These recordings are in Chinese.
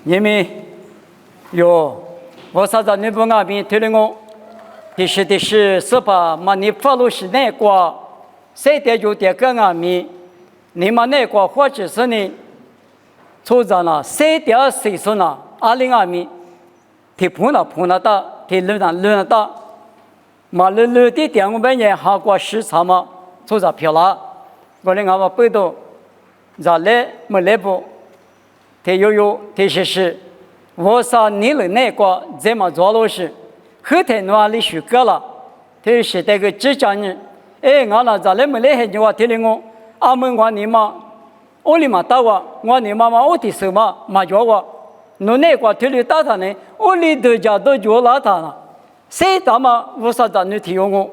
你们有我啥子你不俺边推了我，第十18嘛你发露是那个，谁的就得跟俺们，你们那个或者是呢，出战了谁的谁说呢？阿里俺们，提碰了的，提轮的，嘛轮的点我们也下过时差嘛，出战票了，我们俺们背到，咋来没来不？提有提是。我说你了那个怎么做了是，后头哪里许可了？他是这个浙江人，俺那咋来没来很久啊？听了我，阿门我你妈，我你妈打我你妈妈我的手嘛叫我，侬那个听了打他呢，我里头家都叫拉他了，谁打嘛？我说咱你听我，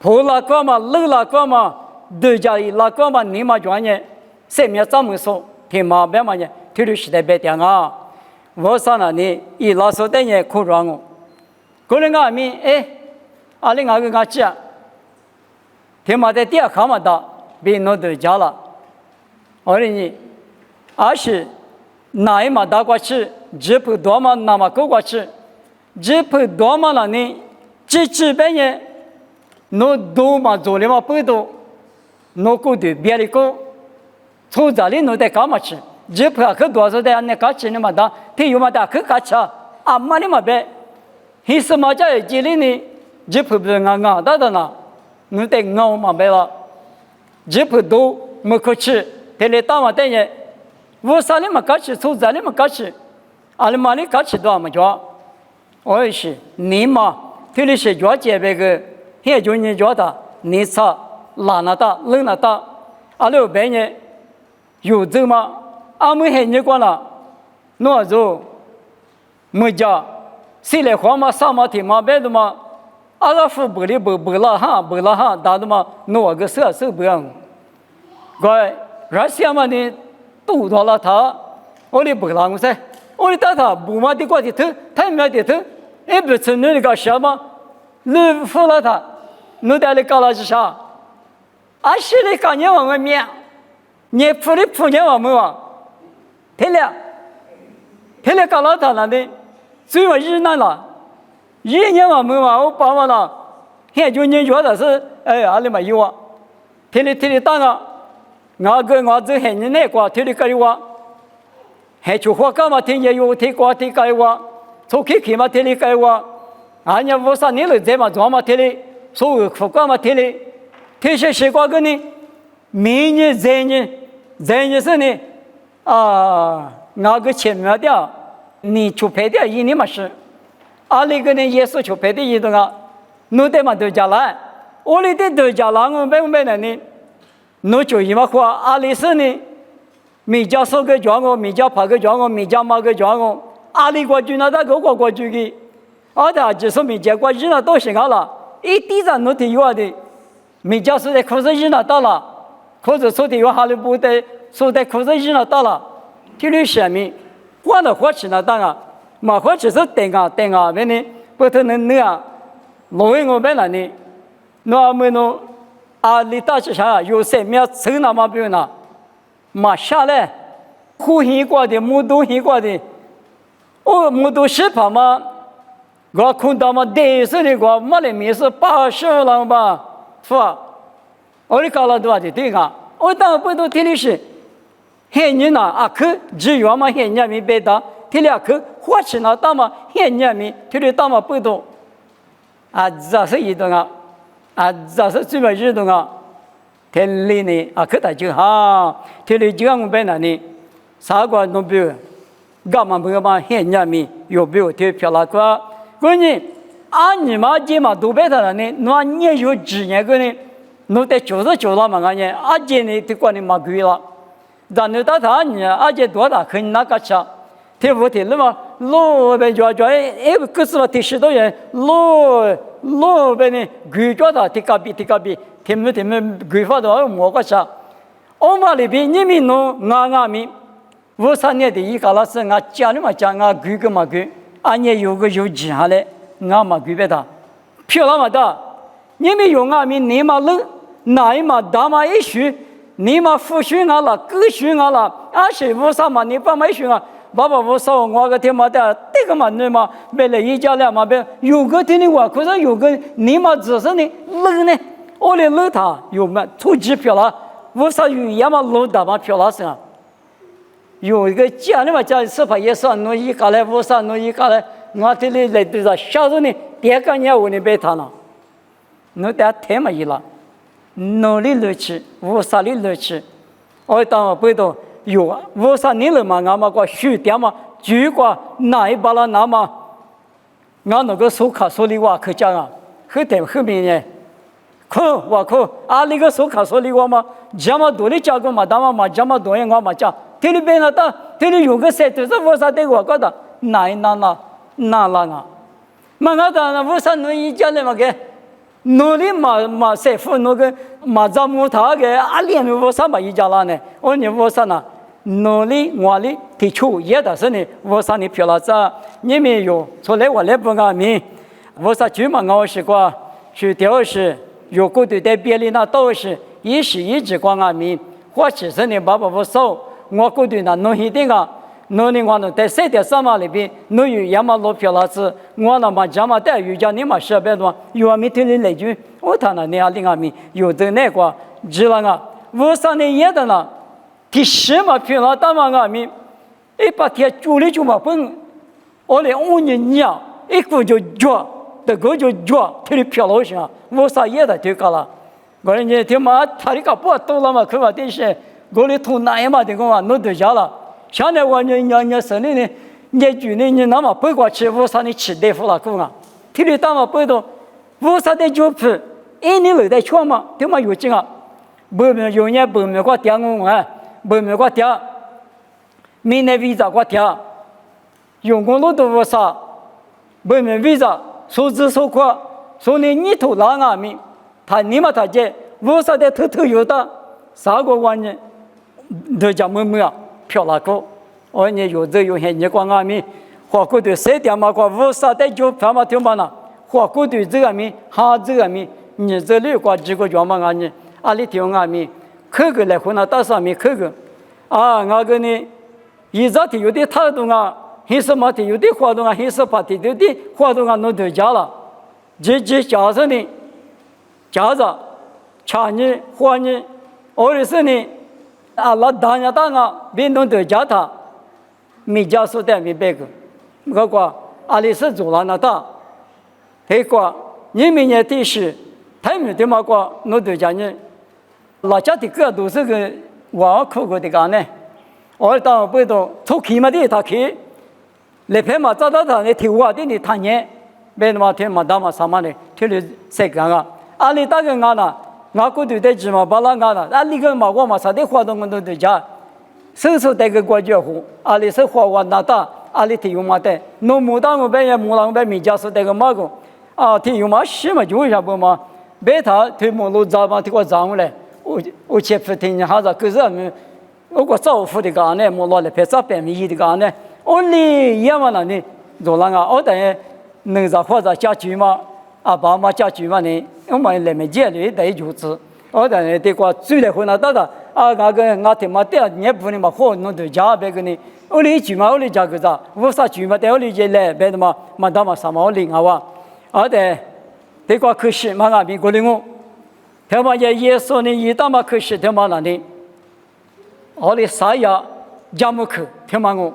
破了个嘛，漏了个嘛，都家一那个嘛，你妈专业，谁面怎么说？听嘛别嘛呢，听了是在白讲啊。我说那你一老说的也苦让我，个人俺们阿里俺个俺讲，天马在第二看嘛的，别弄都家了，而你，而是哪一嘛打过去，只不多嘛那么够过去，只不多嘛了呢，只半夜，弄多嘛做的嘛不多，弄够的别的够，从这里弄得干嘛去？只怕可多少的那个钱嘛的，他有嘛的可卡车，啊嘛的嘛呗，he什么在这里呢？只怕不是俺的呢，你得俺嘛呗了，只怕都没可吃，他来打嘛的人，我啥里嘛卡吃，从这里嘛卡吃，阿里嘛里卡吃多嘛着，我也是你嘛，他里是着这边个，也就你着的，你擦拉那的，冷那的，阿里别人有走嘛。阿们很习惯了，那就没家，谁来花嘛啥嘛天嘛别的嘛，阿拉夫不了哈，打的嘛，那个手不样，怪热些嘛呢，堵到了他，我的不了我噻，我的打他不嘛的过的头，他没的头，不是那个什么，你服了他，你在那搞了是啥？啊，是的搞你往外面，你服你往没往？天了搞了他了的，最后日那了，日年我们嘛，我爸爸了，现就你觉得是，阿里嘛有啊，天了打了，我这很年那个，天了搞的我，还就花干嘛？天也有天搞我，从去嘛天了搞我，俺家我啥年了在嘛做嘛天了，所以花干嘛天了，天是谁搞的呢？明年这年是呢？那个前面的，你出牌的一年嘛是，阿里个呢也是出牌的一种啊，侬得嘛都加来，我里的都加来，我没呢，侬就一嘛话，阿里是呢，米家收个叫我，米家拍个叫我，米家买个叫我，阿里过去那个过去的，他就是米家过去那都行了，一地上侬得有的，米家是在可是人那到了，可是说的有哈里不得。说的可是人了到了，听了下面，换了花钱了当啊，马花钱是等啊，别呢，不可能那样，老人我们那呢，那么呢，阿里大街上有谁没有走那么远呢？马下来，呼吸过的，木头吸过的，木头是怕嘛？我看到嘛，电视里个没得没事80了吧，是吧？我哩搞了多少的对啊？我当然不都听的是。很年呐，啊可只有嘛很年没白打，听了可花钱了打嘛很年没，听了打嘛不多，这是一种这是最么一种听里呢可大就好，听了就我们那里，啥个弄不有，干嘛不要嘛很年没有不有听漂亮个，关键你嘛这嘛都白他了呢，那你有几年个呢，侬得99了嘛呢，这呢就管你嘛贵了。但你到他你这多大可以那个吃，听不听了嘛？老被抓，可是嘛，第10多人老被呢，鬼抓他，提个比，听不鬼发到莫个吃。我嘛里边你们弄俺们，53年的一个老师，俺家里嘛讲俺鬼个嘛鬼，俺也有记下来，俺嘛鬼别他，漂亮嘛的，你们用俺们你嘛冷，哪一嘛大嘛一学。你嘛复训了，各训了，是为啥嘛？你把没训啊？爸爸我说我个天妈的，这个嘛你嘛别来一家了嘛别，有个天的话，可是有个你嘛只是呢冷呢，我来冷他有嘛出机票了，为啥有也嘛冷的嘛票了是啊？有一个家里嘛家是怕也是弄一个来，为啥弄一个来？我这里来对着小时候呢，第二个年我呢别谈了，弄得太没意了，弄的乐趣，为啥的乐趣？我当我背到。有啊，为啥你了嘛？俺们个学点嘛，就个哪一把了那么，俺那个手卡手里话可讲啊，后面呢，我那个手卡手里话嘛，这么多的价格嘛，他嘛这么多人我嘛讲，这里边那的，这里有个谁就是为啥对我觉得哪啊，嘛俺的为啥弄一家的嘛个？努力嘛，谁付那个嘛？咱们他个阿里面为啥嘛一家了呢？我你为啥呢？努力我力提出也的是呢，为啥你漂了这？你没有出来我来不阿明，为啥就嘛我是个去调是有个对待别人那都是一时一直光阿明，或其实呢爸爸不少，我个对那弄一点啊。侬呢？我呢在三点三码里边，侬有也嘛老漂亮子，我呢嘛讲嘛带有讲你嘛设备多，有啊没听你来句，我谈了你啊另外面有的那个知了啊，我上呢也的呢，第十嘛漂亮大嘛啊面，一把天煮里就嘛崩，我来5年娘，一个就抓，这个就抓，特别漂亮些，我上也的就搞了，我人家他妈他这个不多了嘛，可嘛这些，我来同那样嘛这个嘛弄得下了。现在我你生的呢，你住呢你那么背过去，为啥你吃大夫了够啊？体力大嘛背到，为啥得就不？一年来得错嘛？对嘛有劲啊？不有人不没个点我啊，不没个点，明年为啥个点？用功了都为啥？不没为啥？数字数快，说你头拉啊咪，他你嘛他这为啥得偷有的？啥个玩意？都讲么啊？漂亮个，我呢有这有些你光阿米，花骨头3点嘛，光5啥的就他妈听嘛呢？花骨头这个米，哈这个米，你这里挂几个月嘛阿米，阿里听阿米，可个来回那大上面可个，啊，那个呢，一早天有的态度啊，黑色嘛天有的活动啊，黑色白天有的活动啊，弄都加了，这加上呢，加上，茶呢，花呢，或者是呢。啊，那当啊，别弄得家他，没家属的没别个，我讲阿里是做了那大，他讲你明年第十，他们对嘛讲弄得家呢，老家的个都是个我考过的干呢，我当不懂，从起码的他去，来拍嘛找到他的听话的你谈年，别嘛听嘛打嘛什么的，听了谁讲啊？阿里大个俺呢？我过去在芝麻巴拉干了，那里个嘛我嘛啥的活动我都在家，手手带个国家户，阿里是花完那大，阿里体育嘛的，农牧当我边也牧狼边米家是带个嘛个，啊体育嘛什么就为啥不嘛？别他推木路早嘛，推个早来，我去不听哈子，可是我个早付的干呢，木老来拍照片米的干呢，我哩也嘛那呢，做啷个？我等于能咋或者家居嘛。啊，爸妈家住嘛呢？我们来没见的得就是，我等于这个最来回那到的啊，那个我他妈的你不能嘛好弄到家别个呢？我哩住嘛，我哩家个咋？我啥住嘛？但我哩就来别的嘛，嘛他妈什么我领啊哇？啊的，这个可惜嘛俺们过来我，他妈也说呢，一大嘛可惜他妈那的，我哩啥呀？家木去，他妈我，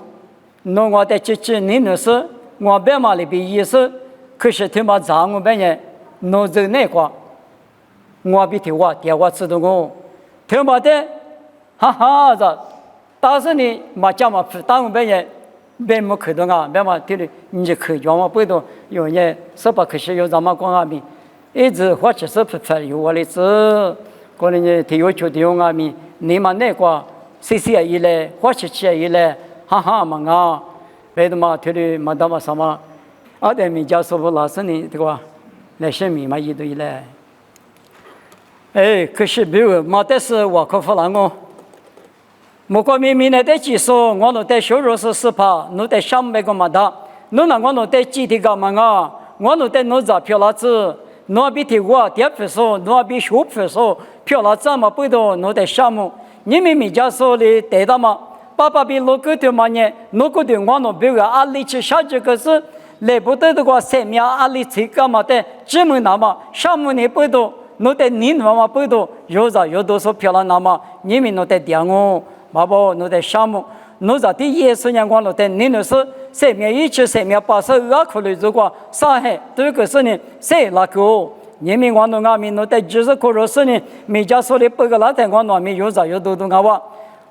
弄我的姐你那是我别嘛里边也是。可是他妈咱我半夜弄着那个，我比他电话知道我，他妈的，哈哈子，但是呢，嘛讲嘛，当我半夜别没看到啊，别嘛对了，你就看见我不懂，有人是不可惜有咱们讲阿米，一直或者是不有我的字，可能呢体育球的用阿米，你们那个CC一来，或者是一来，哈哈嘛啊，别的嘛对了，嘛他妈什么。阿德米教授老师呢，对吧？那些米嘛一堆嘞。哎，可是比如没得是我可不让我。莫过明明那得技术，我那得收入是10%，那得300个嘛的，那我那得几天干嘛啊？我那得弄咋漂亮子，那比提我点分数，那比学分数漂亮子嘛不多，那得项目。你们米教授的得到嘛？爸爸比罗哥的嘛呢，罗哥的我比个阿里去下这个是来不得的话，生命阿里去干嘛的？这么那么，上面你不多，侬得你那么不多，有多少漂亮那么，你们侬得点哦，爸爸侬得项目，侬在第一十年光侬得你那是生命一起生命把手考虑如果上海这个是呢，谁那个？你们我侬阿米侬得就是可若是呢，每家说的不个那台我侬米有多多个话。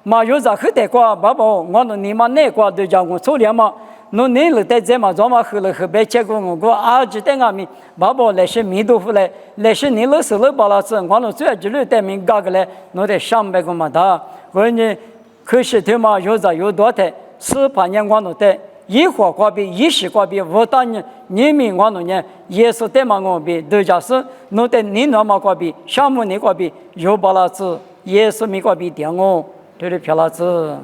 嘛有啥好得过，爸爸，我侬你妈那过都叫我做了嘛？侬你了在这嘛，做嘛后来后边结果我啊，就等阿米，爸爸那些米豆腐来，那些你老手了把拉子，我侬最要就是带米搞个来，侬得上百个嘛的，我呢可惜他嘛有啥有多的，18年我侬得一花瓜比10瓜比，5大年你们我侬呢，也是带嘛我比都叫是，侬得你那么瓜比，项目你瓜比有把拉子，也是米瓜比点哦。这里漂亮子。